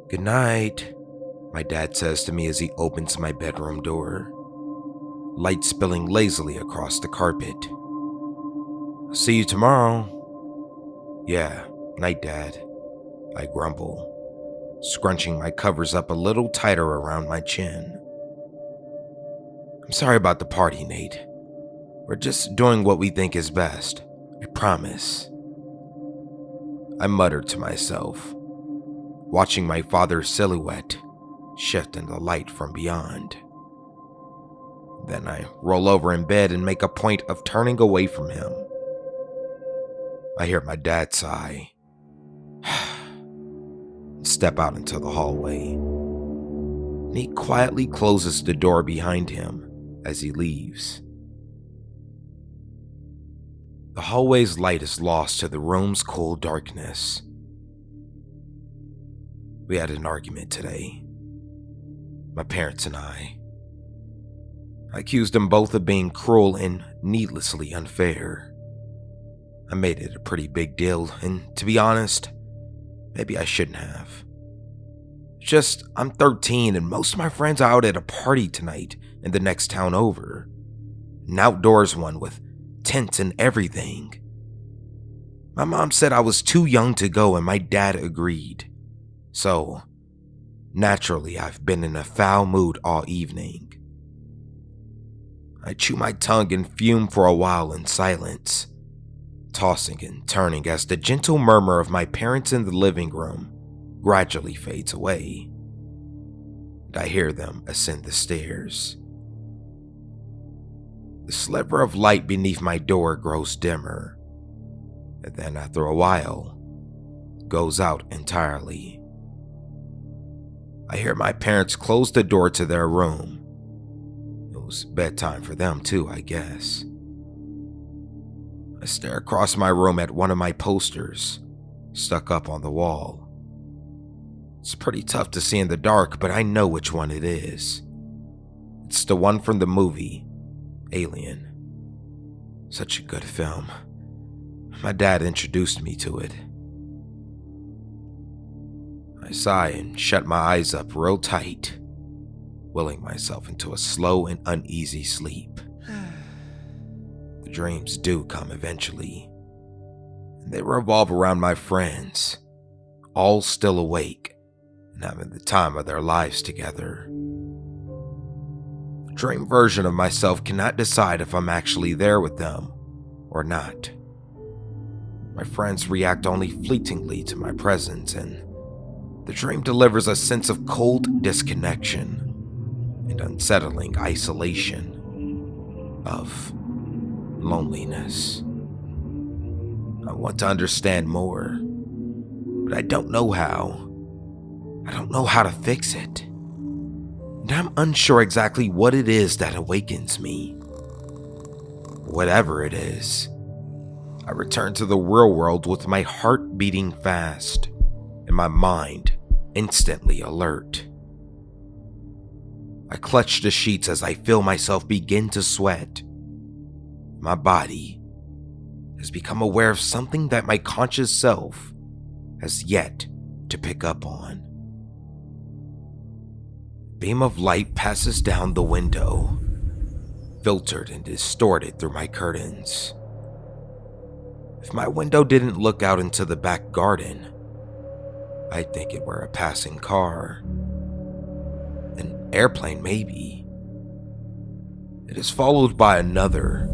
"Good night," my dad says to me as he opens my bedroom door, light spilling lazily across the carpet. "I'll see you tomorrow." "Yeah, night, Dad," I grumble, scrunching my covers up a little tighter around my chin. "I'm sorry about the party, Nate. We're just doing what we think is best. I promise." I mutter to myself, watching my father's silhouette shift in the light from beyond. Then I roll over in bed and make a point of turning away from him. I hear my dad sigh, and step out into the hallway. And he quietly closes the door behind him as he leaves. The hallway's light is lost to the room's cool darkness. We had an argument today, my parents and I. I accused them both of being cruel and needlessly unfair. I made it a pretty big deal, and to be honest, maybe I shouldn't have. Just, I'm 13 and most of my friends are out at a party tonight in the next town over. An outdoors one with tents and everything. My mom said I was too young to go and my dad agreed. So, naturally, I've been in a foul mood all evening. I chew my tongue and fume for a while in silence, tossing and turning as the gentle murmur of my parents in the living room gradually fades away, and I hear them ascend the stairs. The sliver of light beneath my door grows dimmer, and then after a while, goes out entirely. I hear my parents close the door to their room. It was bedtime for them too, I guess. I stare across my room at one of my posters, stuck up on the wall. It's pretty tough to see in the dark, but I know which one it is. It's the one from the movie, Alien. Such a good film. My dad introduced me to it. I sigh and shut my eyes up real tight, willing myself into a slow and uneasy sleep. The dreams do come eventually, and they revolve around my friends, all still awake and having the time of their lives together. The dream version of myself cannot decide if I'm actually there with them or not. My friends react only fleetingly to my presence, and the dream delivers a sense of cold disconnection and unsettling isolation, of loneliness. I want to understand more, but I don't know how. I don't know how to fix it. And I'm unsure exactly what it is that awakens me. Whatever it is, I return to the real world with my heart beating fast and my mind instantly alert. I clutch the sheets as I feel myself begin to sweat. My body has become aware of something that my conscious self has yet to pick up on. A beam of light passes down the window, filtered and distorted through my curtains. If my window didn't look out into the back garden, I'd think it were a passing car. An airplane, maybe. It is followed by another,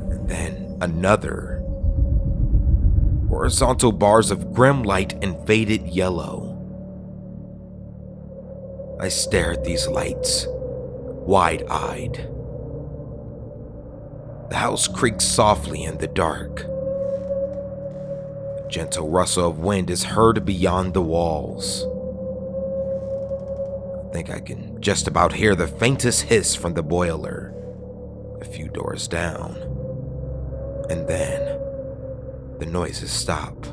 and then another. Horizontal bars of grim light and faded yellow. I stare at these lights, wide-eyed. The house creaks softly in the dark. A gentle rustle of wind is heard beyond the walls. I think I can just about hear the faintest hiss from the boiler a few doors down. And then the noises stop.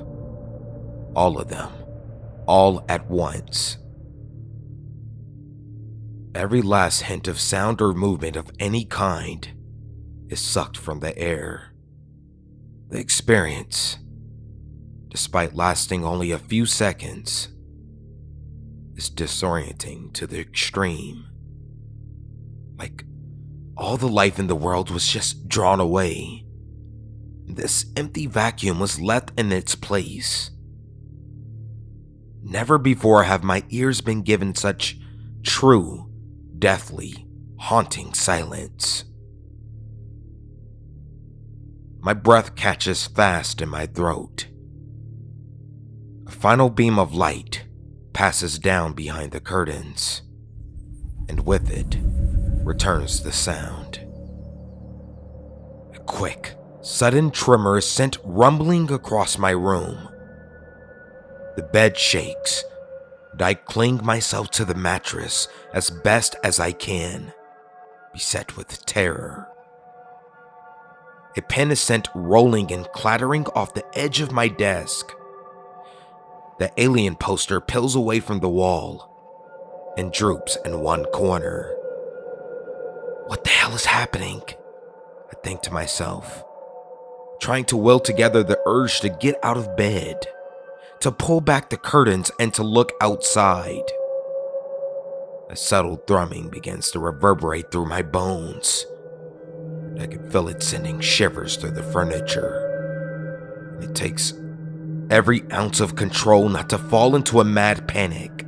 All of them, all at once. Every last hint of sound or movement of any kind is sucked from the air. The experience, despite lasting only a few seconds, is disorienting to the extreme. Like all the life in the world was just drawn away. This empty vacuum was left in its place. Never before have my ears been given such true, deathly, haunting silence. My breath catches fast in my throat. A final beam of light passes down behind the curtains, and with it returns the sound. A quick, sudden tremor is sent rumbling across my room. The bed shakes, and I cling myself to the mattress as best as I can, beset with terror. A pen is sent rolling and clattering off the edge of my desk. The alien poster peels away from the wall and droops in one corner. What the hell is happening? I think to myself, trying to will together the urge to get out of bed, to pull back the curtains and to look outside. A subtle thrumming begins to reverberate through my bones. I can feel it sending shivers through the furniture. It takes every ounce of control not to fall into a mad panic.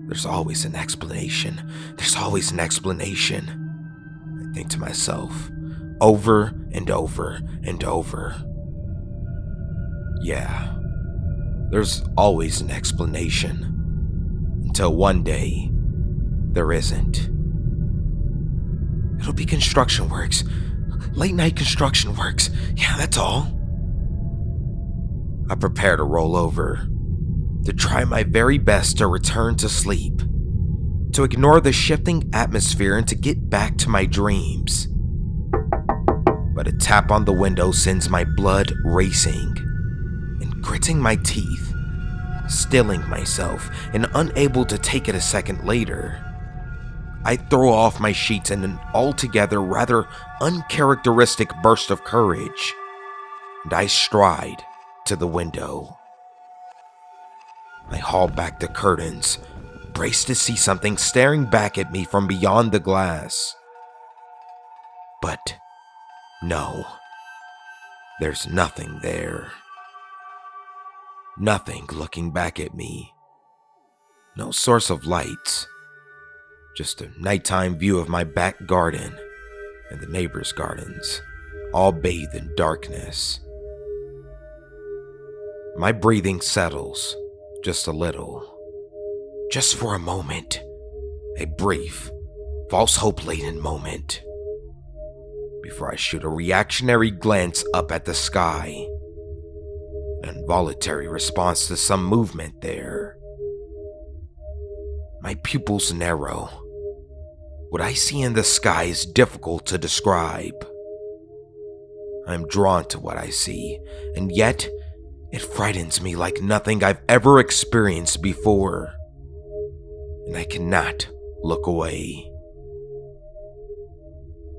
There's always an explanation. There's always an explanation. I think to myself, over and over and over. Yeah, there's always an explanation. Until one day, there isn't. It'll be construction works. Late night construction works. Yeah, that's all. I prepare to roll over, to try my very best to return to sleep, to ignore the shifting atmosphere and to get back to my dreams. But a tap on the window sends my blood racing, and gritting my teeth, stilling myself and unable to take it a second later, I throw off my sheets in an altogether rather uncharacteristic burst of courage, and I stride to the window. I haul back the curtains, braced to see something staring back at me from beyond the glass. But no, there's nothing there. Nothing looking back at me. No source of lights. Just a nighttime view of my back garden and the neighbors' gardens, all bathed in darkness. My breathing settles just a little. Just for a moment. A brief, false hope-laden moment. Before I shoot a reactionary glance up at the sky. An involuntary response to some movement there. My pupils narrow. What I see in the sky is difficult to describe. I'm drawn to what I see, and yet it frightens me like nothing I've ever experienced before. And I cannot look away.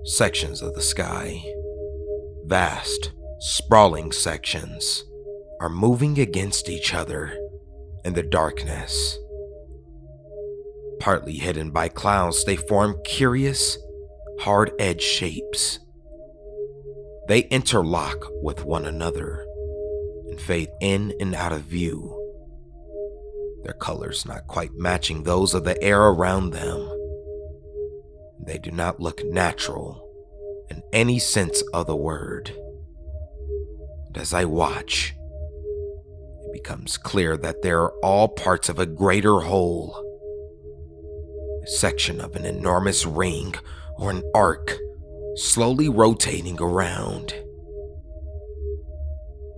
Sections of the sky, vast, sprawling sections, are moving against each other in the darkness. Partly hidden by clouds, they form curious, hard-edged shapes. They interlock with one another and fade in and out of view, their colors not quite matching those of the air around them. They do not look natural in any sense of the word. And as I watch, it becomes clear that they are all parts of a greater whole. Section of an enormous ring or an arc slowly rotating around.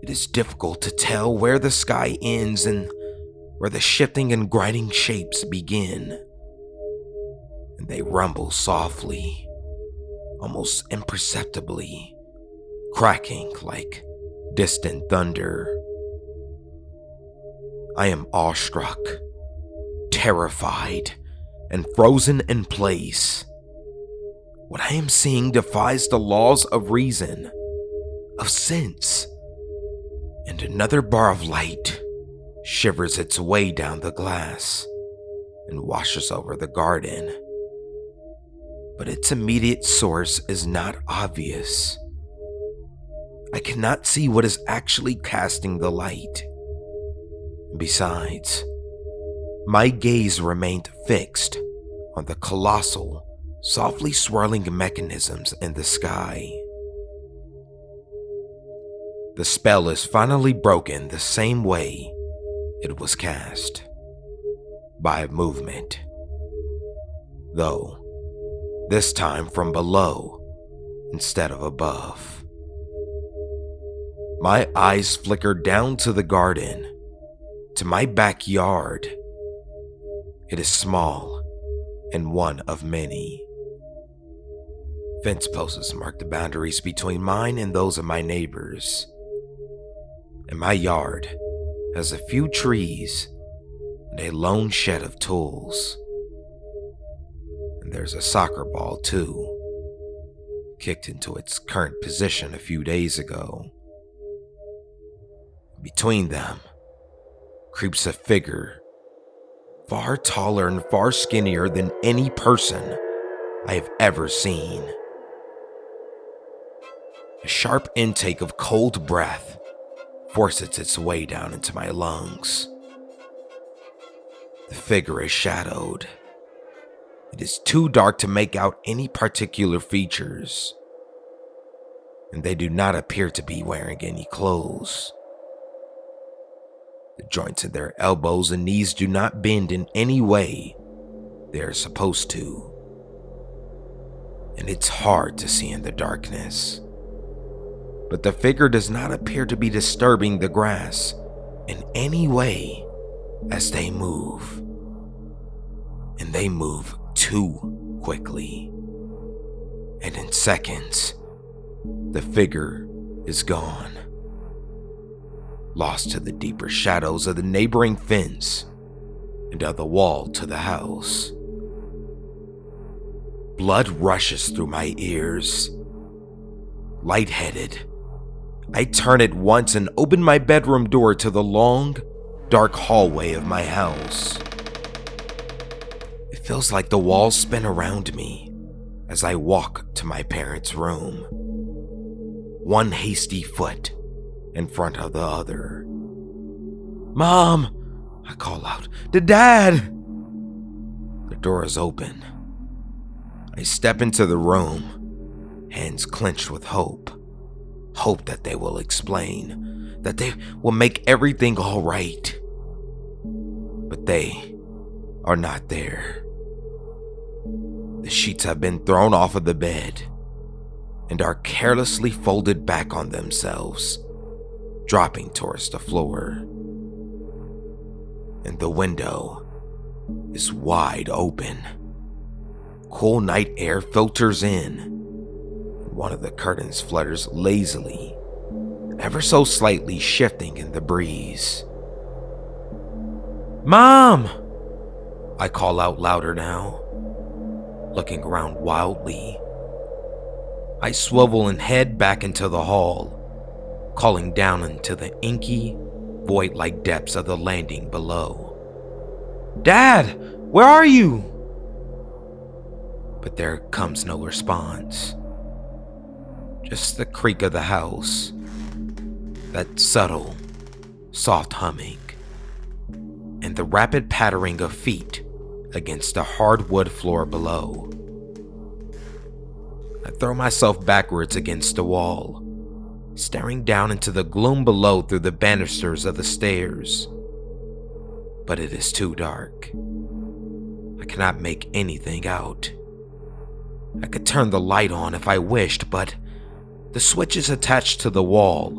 It is difficult to tell where the sky ends and where the shifting and grinding shapes begin. And they rumble softly, almost imperceptibly, cracking like distant thunder. I am awestruck, terrified, and frozen in place. What I am seeing defies the laws of reason, of sense, and another bar of light shivers its way down the glass and washes over the garden. But its immediate source is not obvious. I cannot see what is actually casting the light. Besides, my gaze remained fixed on the colossal, softly swirling mechanisms in the sky. The spell is finally broken the same way it was cast, by movement. Though, this time from below instead of above. My eyes flickered down to the garden, to my backyard. It is small and one of many. Fence posts mark the boundaries between mine and those of my neighbors. And my yard has a few trees and a lone shed of tools. And there's a soccer ball too, kicked into its current position a few days ago. Between them creeps a figure far taller and far skinnier than any person I have ever seen. A sharp intake of cold breath forces its way down into my lungs. The figure is shadowed. It is too dark to make out any particular features, and they do not appear to be wearing any clothes. The joints in their elbows and knees do not bend in any way they are supposed to, and it's hard to see in the darkness. But the figure does not appear to be disturbing the grass in any way as they move. And they move too quickly. And in seconds, the figure is gone, lost to the deeper shadows of the neighboring fence and of the wall to the house. Blood rushes through my ears. Lightheaded, I turn at once and open my bedroom door to the long, dark hallway of my house. It feels like the walls spin around me as I walk to my parents' room, one hasty foot in front of the other. "Mom!" I call out. "Dad!" The door is open. I step into the room, hands clenched with hope. Hope that they will explain, that they will make everything all right. But they are not there. The sheets have been thrown off of the bed and are carelessly folded back on themselves, dropping towards the floor. And the window is wide open. Cool night air filters in. One of the curtains flutters lazily, ever so slightly shifting in the breeze. "Mom!" I call out louder now, looking around wildly. I swivel and head back into the hall, calling down into the inky, void-like depths of the landing below. "Dad, where are you?" But there comes no response. Just the creak of the house, that subtle, soft humming, and the rapid pattering of feet against the hardwood floor below. I throw myself backwards against the wall, staring down into the gloom below through the banisters of the stairs. But it is too dark. I cannot make anything out. I could turn the light on if I wished, but the switch is attached to the wall,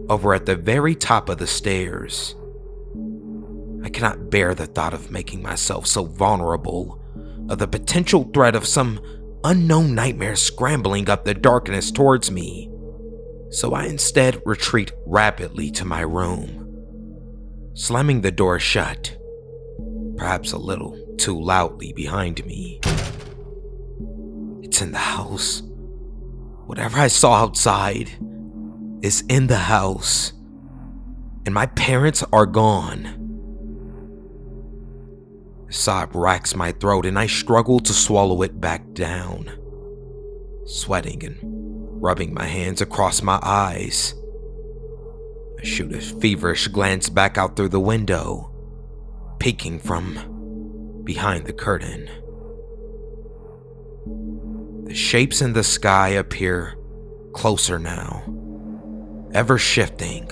over at the very top of the stairs. I cannot bear the thought of making myself so vulnerable, of the potential threat of some unknown nightmare scrambling up the darkness towards me. So I instead retreat rapidly to my room, slamming the door shut, perhaps a little too loudly behind me. It's in the house. Whatever I saw outside is in the house, and my parents are gone. A sob racks my throat and I struggle to swallow it back down, sweating and rubbing my hands across my eyes. I shoot a feverish glance back out through the window, peeking from behind the curtain. The shapes in the sky appear closer now, ever shifting,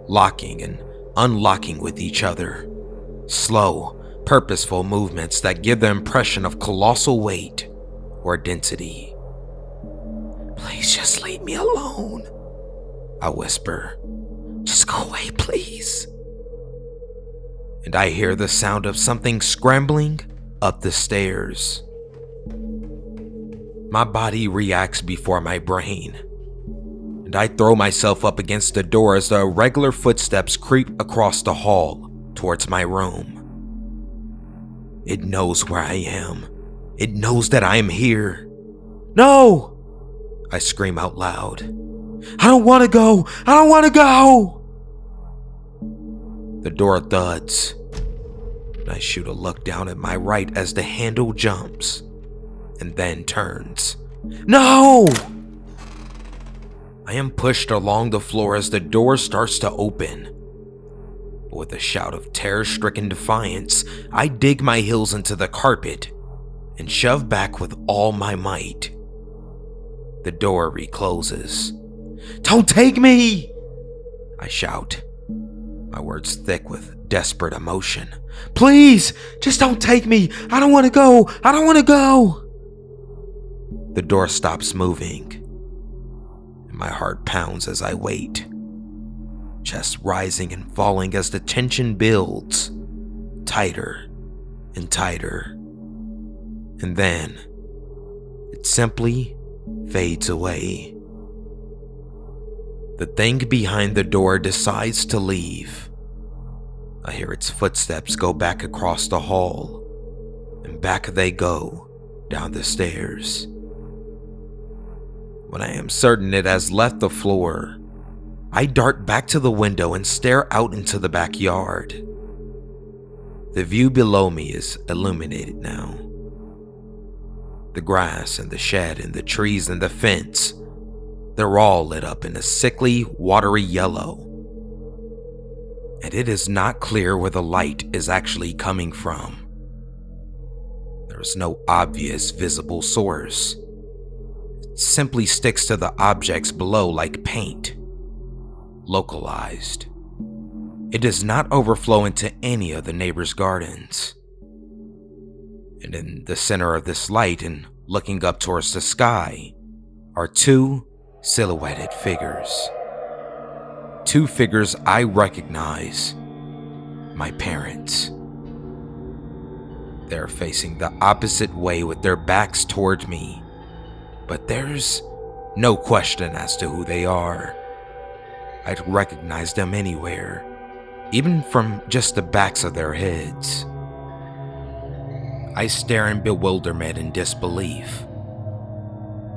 locking and unlocking with each other. Slow, purposeful movements that give the impression of colossal weight or density. "Please just leave me alone," I whisper. "Just go away, please." And I hear the sound of something scrambling up the stairs. My body reacts before my brain, and I throw myself up against the door as the irregular footsteps creep across the hall towards my room. It knows where I am. It knows that I am here. "No!" I scream out loud. "I don't want to go! I don't want to go!" The door thuds, and I shoot a look down at my right as the handle jumps and then turns. "No!" I am pushed along the floor as the door starts to open. With a shout of terror-stricken defiance, I dig my heels into the carpet and shove back with all my might. The door recloses. "Don't take me!" I shout, my words thick with desperate emotion. "Please, just don't take me! I don't want to go! I don't want to go!" The door stops moving, and my heart pounds as I wait, chest rising and falling as the tension builds, tighter and tighter. And then, it simply fades away. The thing behind the door decides to leave. I hear its footsteps go back across the hall, and back they go down the stairs. When I am certain it has left the floor, I dart back to the window and stare out into the backyard. The view below me is illuminated now. The grass and the shed and the trees and the fence, they're all lit up in a sickly, watery yellow. And it is not clear where the light is actually coming from. There is no obvious visible source. It simply sticks to the objects below like paint. Localized. It does not overflow into any of the neighbors' gardens. And in the center of this light and looking up towards the sky are two silhouetted figures. Two figures I recognize. My parents. They're facing the opposite way with their backs toward me, but there's no question as to who they are. I'd recognize them anywhere, even from just the backs of their heads. I stare in bewilderment and disbelief.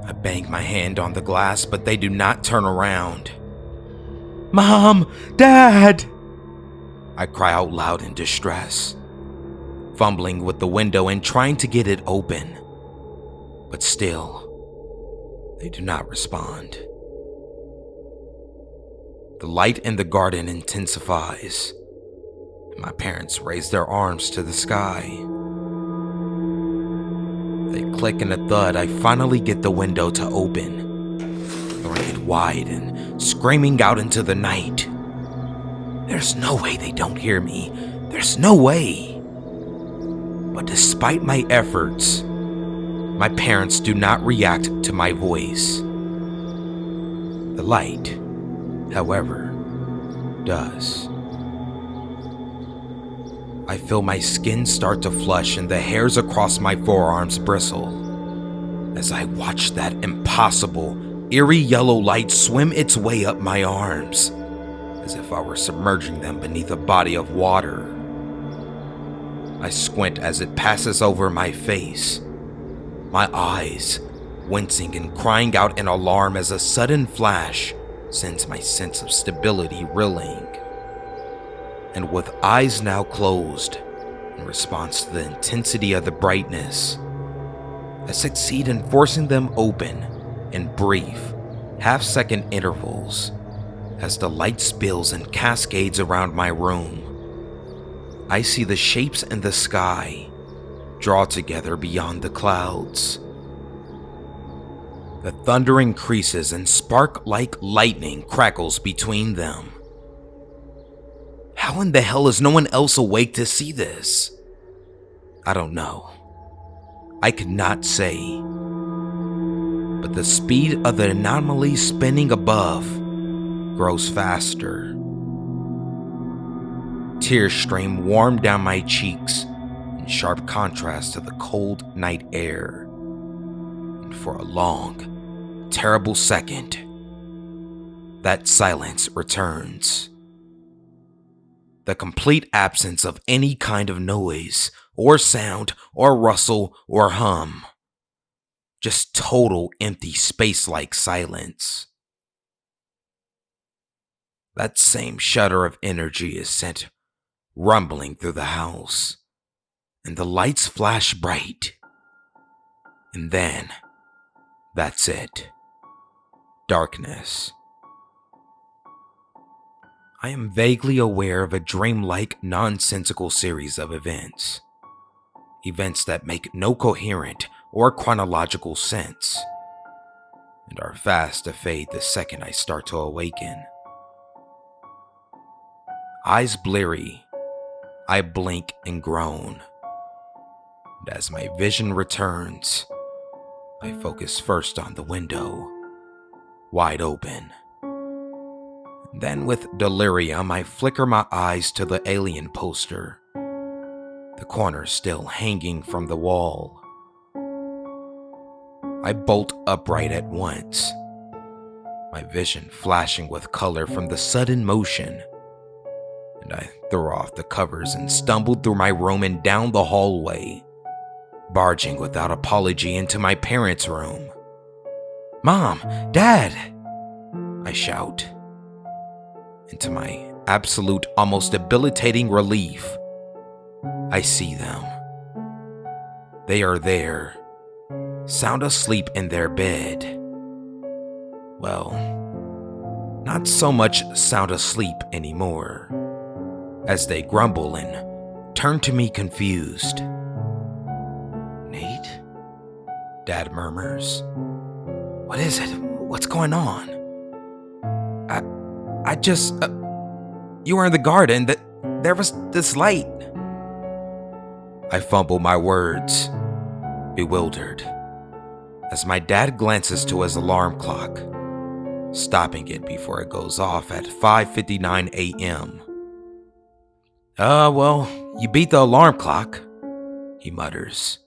I bang my hand on the glass, but they do not turn around. "Mom! Dad!" I cry out loud in distress, fumbling with the window and trying to get it open. But still, they do not respond. The light in the garden intensifies, and my parents raise their arms to the sky. They click and a thud. I finally get the window to open, throwing it wide and screaming out into the night. There's no way they don't hear me. There's no way. But despite my efforts, my parents do not react to my voice. The light, however, does. I feel my skin start to flush and the hairs across my forearms bristle as I watch that impossible, eerie yellow light swim its way up my arms, as if I were submerging them beneath a body of water. I squint as it passes over my face, my eyes wincing and crying out in alarm as a sudden flash sends my sense of stability reeling. and with eyes now closed, in response to the intensity of the brightness, I succeed in forcing them open in brief, half-second intervals as the light spills and cascades around my room. I see the shapes in the sky draw together beyond the clouds. The thunder increases and spark-like lightning crackles between them. How in the hell is no one else awake to see this? I don't know. I could not say. But the speed of the anomaly spinning above grows faster. Tears stream warm down my cheeks in sharp contrast to the cold night air. And for a long, terrible second, that silence returns. The complete absence of any kind of noise, or sound, or rustle, or hum. Just total empty space-like silence. That same shudder of energy is sent rumbling through the house, and the lights flash bright. And then, that's it. Darkness. I am vaguely aware of a dreamlike, nonsensical series of events. Events that make no coherent or chronological sense, and are fast to fade the second I start to awaken. Eyes bleary, I blink and groan. And as my vision returns, I focus first on the window, wide open. Then with delirium, I flicker my eyes to the alien poster, the corner still hanging from the wall. I bolt upright at once, my vision flashing with color from the sudden motion, and I throw off the covers and stumble through my room and down the hallway, barging without apology into my parents' room. "Mom! Dad!" I shout. And to my absolute, almost debilitating relief, I see them. They are there, sound asleep in their bed. Well, not so much sound asleep anymore, as they grumble and turn to me confused. "Nate?" Dad murmurs. "What is it? What's going on?" I just, you were in the garden, there was this light." I fumble my words, bewildered, as my dad glances to his alarm clock, stopping it before it goes off at 5:59 a.m. Well, you beat the alarm clock," he mutters,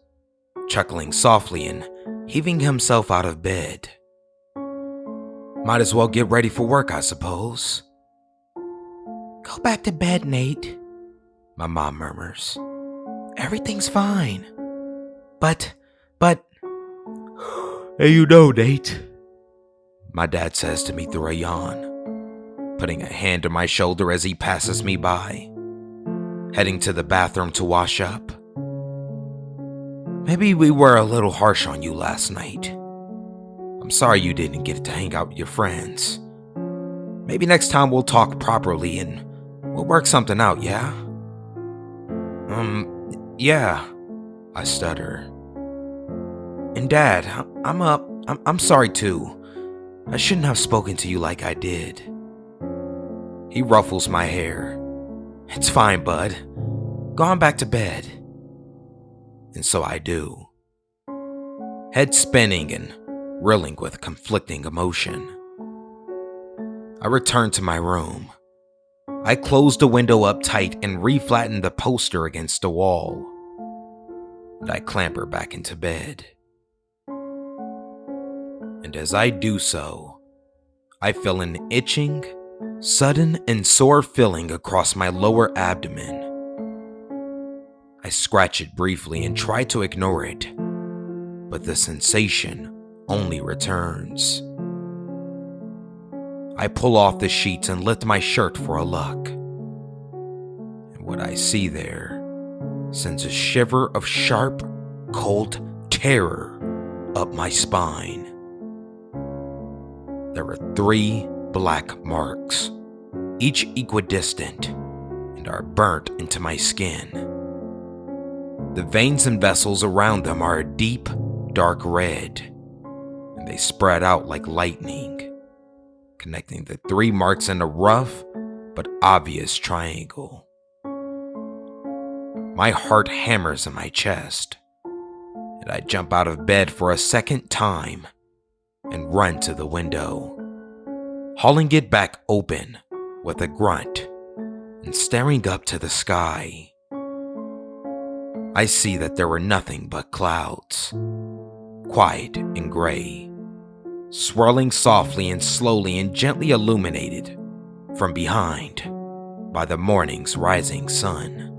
chuckling softly and heaving himself out of bed. "Might as well get ready for work, I suppose." "Go back to bed, Nate," my mom murmurs. "Everything's fine. But... Hey, you know, Nate," my dad says to me through a yawn, putting a hand on my shoulder as he passes me by, heading to the bathroom to wash up. "Maybe we were a little harsh on you last night. I'm sorry you didn't get to hang out with your friends. Maybe next time we'll talk properly and we'll work something out, yeah?" Yeah, I stutter. "And Dad, I'm sorry too. I shouldn't have spoken to you like I did." He ruffles my hair. "It's fine, bud. Go on back to bed." And so I do. Head spinning and reeling with conflicting emotion. I return to my room. I close the window up tight and reflatten the poster against the wall. And I clamber back into bed. And as I do so, I feel an itching, sudden and sore feeling across my lower abdomen. I scratch it briefly and try to ignore it, but the sensation only returns. I pull off the sheets and lift my shirt for a look. What I see there sends a shiver of sharp, cold terror up my spine. There are 3 black marks, each equidistant, and are burnt into my skin. The veins and vessels around them are a deep, dark red, and they spread out like lightning, connecting the 3 marks in a rough but obvious triangle. My heart hammers in my chest, and I jump out of bed for a second time and run to the window, hauling it back open with a grunt and staring up to the sky. I see that there were nothing but clouds, quiet and gray, swirling softly and slowly and gently illuminated from behind by the morning's rising sun.